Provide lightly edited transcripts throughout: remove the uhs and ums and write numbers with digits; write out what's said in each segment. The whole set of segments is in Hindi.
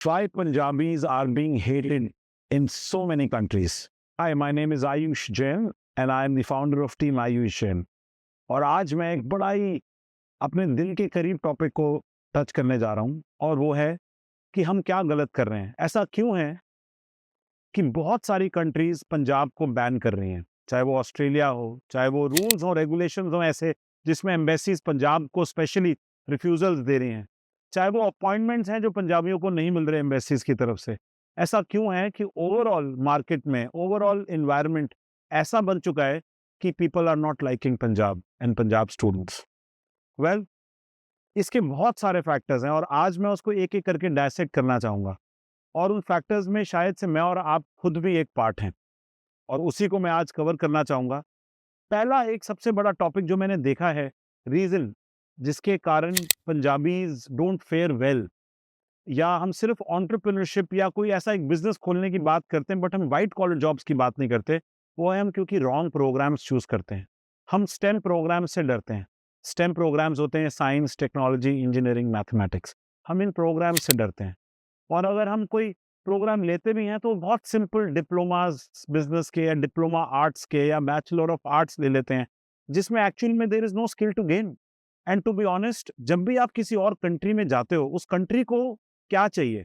Why Punjabis are being hated in so many countries. Hi, my name is Ayush Jain and I am the founder of Team Ayush Jain. और आज मैं एक बड़ा ही अपने दिल के करीब टॉपिक को टच करने जा रहा हूं और वो है कि हम क्या गलत कर रहे हैं। ऐसा क्यों है कि बहुत सारी कंट्रीज पंजाब को बैन कर रही हैं, चाहे वो ऑस्ट्रेलिया हो, चाहे वो रूल्स और रेगुलेशंस हो ऐसे जिसमें एम्बेसीज पंजाब को स्पेशली रिफ्यूजल्स दे रही हैं, चाहे वो अपॉइंटमेंट्स हैं जो पंजाबियों को नहीं मिल रहे एम्बेसीज की तरफ से। ऐसा क्यों है कि ओवरऑल मार्केट में ओवरऑल इन्वायरमेंट ऐसा बन चुका है कि people are not liking Punjab and Punjab students. Well, इसके बहुत सारे फैक्टर्स हैं और आज मैं उसको एक एक करके डायसेक्ट करना चाहूंगा और उन फैक्टर्स में शायद से मैं और आप खुद भी एक पार्ट हैं और उसी को मैं आज कवर करना चाहूंगा। पहला एक सबसे बड़ा टॉपिक जो मैंने देखा है, रीजन जिसके कारण पंजाबीज डोंट फेयर वेल, या हम सिर्फ एंटरप्रेन्योरशिप या कोई ऐसा एक बिजनेस खोलने की बात करते हैं बट हम वाइट कॉलर जॉब्स की बात नहीं करते, वो है हम क्योंकि रॉन्ग प्रोग्राम्स चूज करते हैं। हम स्टेम प्रोग्राम से डरते हैं। स्टेम प्रोग्राम्स होते हैं साइंस, टेक्नोलॉजी, इंजीनियरिंग, मैथमेटिक्स। हम इन प्रोग्राम से डरते हैं और अगर हम कोई प्रोग्राम लेते भी हैं तो बहुत सिंपल डिप्लोमाज बिजनेस के या डिप्लोमा आर्ट्स के या बैचलर ऑफ आर्ट्स ले लेते हैं जिसमें एक्चुअल में there is no skill to gain. And to be honest, जब भी आप किसी और कंट्री में जाते हो, उस कंट्री को क्या चाहिए?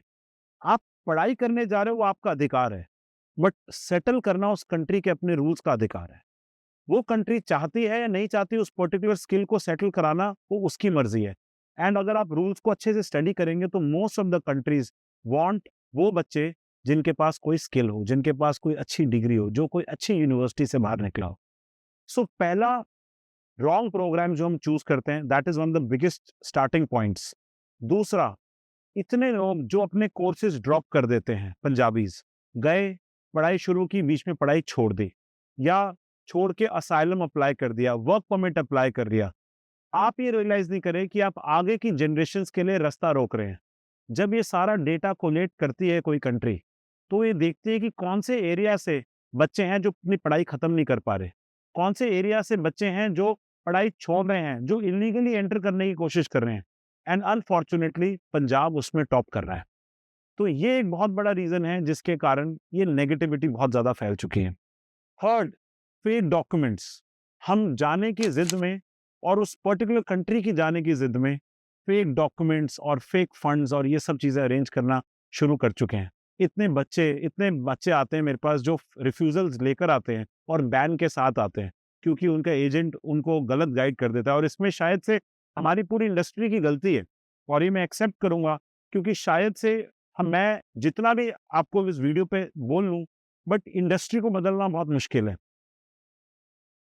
आप पढ़ाई करने जा रहे हो, वो आपका अधिकार है, बट सेटल करना उस कंट्री के अपने रूल्स का अधिकार है। वो कंट्री चाहती है या नहीं चाहती उस पर्टिकुलर स्किल को सेटल कराना, वो उसकी मर्जी है। एंड अगर आप रूल्स को अच्छे से स्टडी करेंगे तो most of the countries want वो बच्चे जिनके पास कोई स्किल हो, जिनके पास कोई अच्छी डिग्री हो, जो कोई अच्छी यूनिवर्सिटी से बाहर निकला हो। सो पहला रॉन्ग प्रोग्राम जो हम चूज करते हैं, that is one of the biggest starting points. दूसरा, इतने लोग जो अपने कोर्सेज ड्रॉप कर देते हैं, पंजाबीज गए, पढ़ाई शुरू की, बीच में पढ़ाई छोड़ दी या छोड़ के असाइलम अप्लाई कर दिया, वर्क परमिट अप्लाई कर दिया। आप ये रियलाइज नहीं करें कि आप आगे की जनरेशन्स के लिए रास्ता रोक रहे हैं। जब ये सारा डेटा कोलेक्ट करती है कोई कंट्री, तो ये देखती है कि कौन से एरिया से बच्चे हैं जो अपनी पढ़ाई खत्म नहीं कर पा रहे, कौन से एरिया से बच्चे हैं जो पढ़ाई छोड़ रहे हैं, जो इलीगली एंटर करने की कोशिश कर रहे हैं। एंड अनफॉर्चुनेटली पंजाब उसमें टॉप कर रहा है। तो ये एक बहुत बड़ा रीजन है जिसके कारण ये नेगेटिविटी बहुत ज्यादा फैल चुकी है। Third, fake documents. हम जाने की जिद में और उस पर्टिकुलर कंट्री की जाने की जिद में फेक डॉक्यूमेंट्स और फेक फंड्स और ये सब चीजें अरेंज करना शुरू कर चुके हैं। इतने बच्चे आते हैं मेरे पास जो रिफ्यूजल्स लेकर आते हैं और बैन के साथ आते हैं क्योंकि उनका एजेंट उनको गलत गाइड कर देता है। और इसमें शायद से हमारी पूरी इंडस्ट्री की गलती है और ये मैं एक्सेप्ट करूंगा क्योंकि शायद से मैं जितना भी आपको इस वीडियो पे बोल लूं, बट इंडस्ट्री को बदलना बहुत मुश्किल है।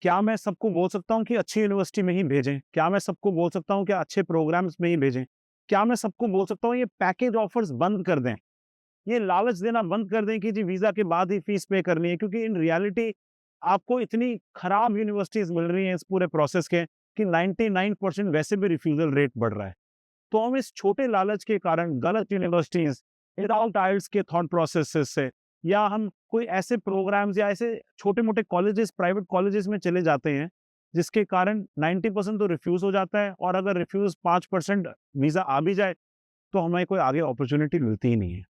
क्या मैं सबको बोल सकता हूँ कि अच्छी यूनिवर्सिटी में ही भेजें? क्या मैं सबको बोल सकता हूँ कि अच्छे प्रोग्राम्स में ही भेजें? क्या मैं सबको बोल सकता हूँ ये पैकेज ऑफर्स बंद कर दें? ये लालच देना बंद कर दें कि जी वीज़ा के बाद ही फीस पे करनी है, क्योंकि इन रियलिटी आपको इतनी खराब यूनिवर्सिटीज़ मिल रही हैं इस पूरे प्रोसेस के कि 99% वैसे भी रिफ्यूज़ल रेट बढ़ रहा है। तो हम इस छोटे लालच के कारण गलत यूनिवर्सिटीज़, विदाउट आइल्स के थॉट प्रोसेसेस से, या हम कोई ऐसे प्रोग्राम्स या ऐसे छोटे-मोटे कॉलेजेस, प्राइवेट कॉलेजेस में चले जाते हैं, जिसके कारण 90% तो रिफ्यूज़ हो जाता है और अगर रिफ्यूज़ 5% वीज़ा आ भी जाए, तो हमें कोई आगे अपॉर्च्युनिटी मिलती ही नहीं है।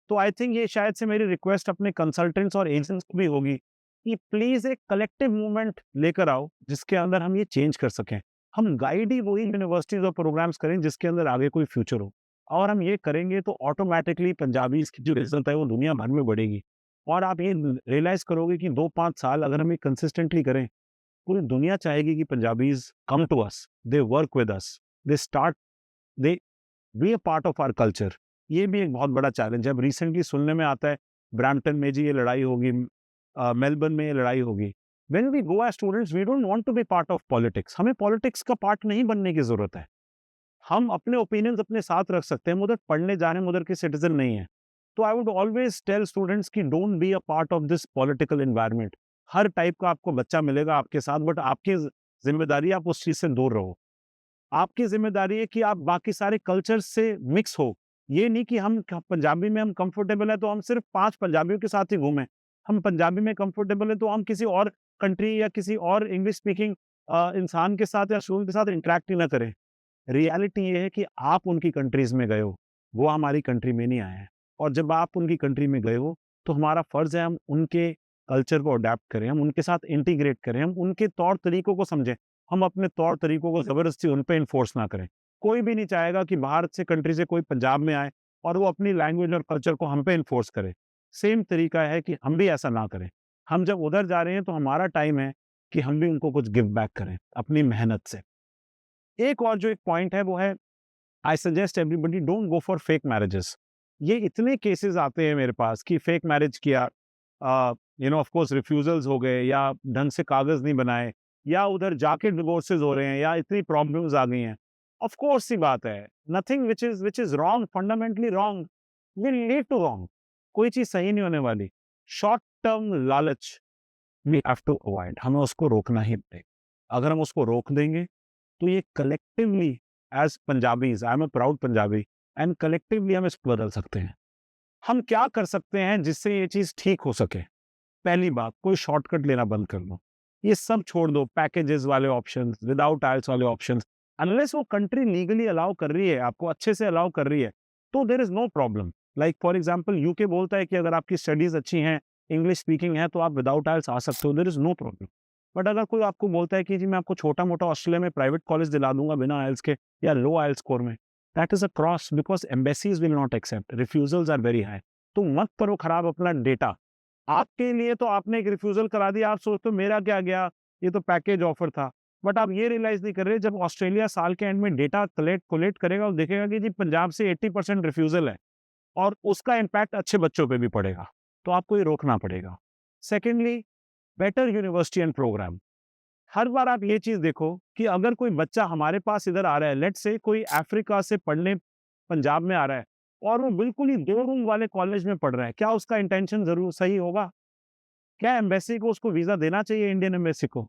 तो आई थिंक ये शायद से मेरी रिक्वेस्ट अपने कंसल्टेंट्स और एजेंट्स को भी होगी कि प्लीज़ एक कलेक्टिव मूवमेंट लेकर आओ, जिसके अंदर हम ये चेंज कर सकें। हम गाइड ही वही यूनिवर्सिटीज़ और प्रोग्राम्स करें जिसके अंदर आगे कोई फ्यूचर हो। और हम ये करेंगे तो ऑटोमैटिकली पंजाबीज़ की जो इज़्ज़त है वो दुनिया भर में बढ़ेगी। और आप ये रियलाइज़ करोगे कि 2-5 साल अगर हम ये कंसिस्टेंटली करें, पूरी दुनिया चाहेगी कि Punjabis come to us, they work with us, they start, they be a part of our culture. ये भी एक बहुत बड़ा चैलेंज है। अब रिसेंटली सुनने में आता है ब्रैम्पटन में जी ये लड़ाई होगी, मेलबर्न में ये लड़ाई होगी। When we go as students we don't want to be part of politics. हमें पॉलिटिक्स का पार्ट नहीं बनने की ज़रूरत है। हम अपने ओपिनियंस अपने साथ रख सकते हैं, हम उधर पढ़ने जा रहे हैं, हम उधर के सिटीज़न नहीं हैं। तो I would always tell students कि don't be a part of this political environment. हर टाइप का आपको बच्चा मिलेगा आपके साथ, बट आपकी ज़िम्मेदारी आप उस चीज़ से दूर रहो। आपकी ज़िम्मेदारी है कि आप बाकी सारे कल्चर से मिक्स हो। ये नहीं कि हम पंजाबी में हम कंफर्टेबल हैं तो हम सिर्फ 5 पंजाबियों के साथ ही घूमें। हम पंजाबी में कंफर्टेबल हैं तो हम किसी और कंट्री या किसी और इंग्लिश स्पीकिंग इंसान के साथ या स्टूडेंट के साथ इंटरैक्ट ही ना करें। रियलिटी ये है कि आप उनकी कंट्रीज़ में गए हो, वो हमारी कंट्री में नहीं आए हैं। और जब आप उनकी कंट्री में गए हो तो हमारा फ़र्ज़ है हम उनके कल्चर को अडैप्ट करें, हम उनके साथ इंटीग्रेट करें, हम उनके तौर तरीकों को समझें। हम अपने तौर तरीकों को ज़बरदस्ती उन पे एनफ़ोर्स ना करें। कोई भी नहीं चाहेगा कि बाहर से कंट्री से कोई पंजाब में आए और वो अपनी लैंग्वेज और कल्चर को हम पे एनफ़ोर्स करे। सेम तरीका है कि हम भी ऐसा ना करें। हम जब उधर जा रहे हैं तो हमारा टाइम है कि हम भी उनको कुछ गिव बैक करें अपनी मेहनत से। एक और जो एक पॉइंट है वो है, I suggest everybody don't go for fake marriages. ये इतने केसेस आते हैं मेरे पास कि फेक मैरिज किया, ऑफ कोर्स रिफ्यूजल्स हो गए या ढंग से कागज नहीं बनाए या उधर जाके डिवोर्सेस हो रहे हैं या इतनी प्रॉब्लम्स आ गई हैं। ऑफ कोर्स सी बात है, nothing which is wrong, fundamentally wrong will lead to wrong. कोई चीज सही नहीं होने वाली। शॉर्ट टर्म लालच वी हैव टू अवॉइड, हमें उसको रोकना ही पड़ेगा। अगर हम उसको रोक देंगे तो ये collectively as Punjabis, I am a proud Punjabi, and collectively हम इसको बदल सकते हैं। हम क्या कर सकते हैं जिससे ये चीज ठीक हो सके? पहली बात, कोई शॉर्टकट लेना बंद कर दो। ये सब छोड़ दो, पैकेजेस वाले ऑप्शंस, विदाउट आइल्स वाले ऑप्शंस। अनलेस वो कंट्री लीगली अलाउ कर रही है, आपको अच्छे से अलाउ कर रही है, तो there is no problem. Like for example UK बोलता है कि अगर आपकी स्टडीज अच्छी हैं, इंग्लिश स्पीकिंग है, तो आप विदाउट आइल्स आ सकते हो, there is no problem. But अगर कोई आपको बोलता है कि जी मैं आपको छोटा-मोटा ऑस्ट्रेलिया में प्राइवेट कॉलेज दिला दूंगा बिना आइल्स के या लो आइल्स स्कोर में, that is a cross, because embassies will not accept, refusals are very high. तो मत करो खराब अपना डेटा। आपके लिए तो आपने एक रिफ्यूज़ल करा दिया, आप सोचते हो मेरा क्या गया, ये तो पैकेज ऑफर था। बट आप ये रियलाइज़ नहीं कर रहे, जब ऑस्ट्रेलिया साल के एंड में डेटा कोलेक्ट करेगा और देखेगा कि जी पंजाब से 80% रिफ्यूज़ल है और उसका इम्पैक्ट अच्छे बच्चों पे भी पड़ेगा, तो आपको ये रोकना पड़ेगा। Secondly, better university and programme. हर बार आप ये चीज़ देखो कि अगर कोई बच्चा हमारे पास इधर आ रहा है, लेट्स से कोई अफ्रीका से पढ़ने पंजाब में आ रहा है और वो बिल्कुल ही 2 रूम वाले कॉलेज में पढ़ रहा है, क्या उसका इंटेंशन ज़रूर सही होगा? क्या एम्बेसी को उसको वीज़ा देना चाहिए, इंडियन एम्बेसी को?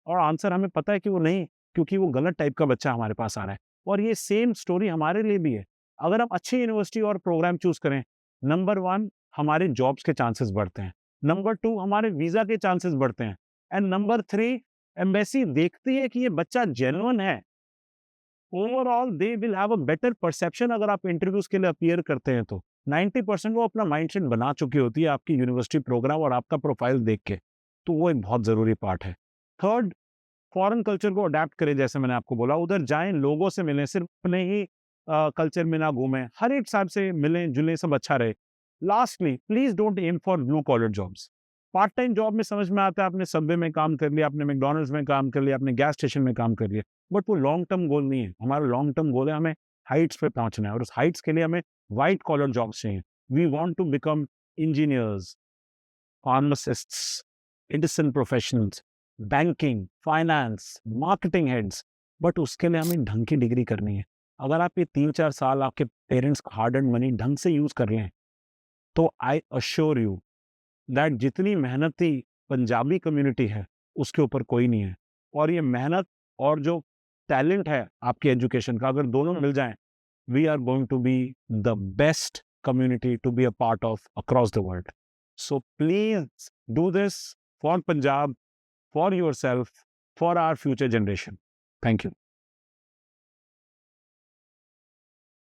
और आंसर हमें पता है कि वो नहीं, क्योंकि वो गलत टाइप का बच्चा हमारे पास आ रहा है। और ये सेम स्टोरी हमारे लिए भी है। अगर हम अच्छी यूनिवर्सिटी और प्रोग्राम चूज़ करें, नंबर 1 हमारे जॉब्स के चांसेस बढ़ते हैं, नंबर 2 हमारे वीज़ा के चांसेस बढ़ते हैं, एंड नंबर 3 एम्बेसी देखती है कि ये बच्चा जेन्युइन है। Overall they will have a better perception. अगर आप इंटरव्यूज के लिए अपीयर करते हैं तो 90% वो अपना माइंडसेट बना चुकी होती है आपकी यूनिवर्सिटी प्रोग्राम और आपका प्रोफाइल देख के। तो वो एक बहुत जरूरी पार्ट है। थर्ड, फॉरेन कल्चर को अडेप्ट करें, जैसे मैंने आपको बोला, उधर जाएं, लोगों से मिलें, सिर्फ अपने ही कल्चर में ना घूमें, हर एक साहब से मिलें जुलें, सब अच्छा रहे। Lastly, please don't aim for blue collar jobs. Part time job में समझ में आता है, आपने सबवे में काम कर लिया, आपने मैकडॉनल्ड्स में काम कर लिया, आपने गैस स्टेशन में काम कर लिया, बट वो लॉन्ग टर्म गोल नहीं है। हमारा लॉन्ग टर्म गोल है हमें हाइट्स पे पहुंचना है, और उस हाइट्स के लिए हमें वाइट कॉलर जॉब्स चाहिए। We want to become engineers, pharmacists, medicine professionals, banking, finance, marketing heads. But उसके लिए हमें ढंग की डिग्री करनी है। अगर आप ये 3-4 साल आपके पेरेंट्स का हार्ड एंड मनी ढंग से यूज कर लें, तो आई अश्योर यू दैट जितनी मेहनती पंजाबी कम्युनिटी है, उसके ऊपर कोई नहीं है। और ये मेहनत और जो टैलेंट है आपकी एजुकेशन का, अगर दोनों मिल जाएं, we are going to be the best community to be a part of across the world. So please do this for Punjab, for yourself, for our future generation. Thank you.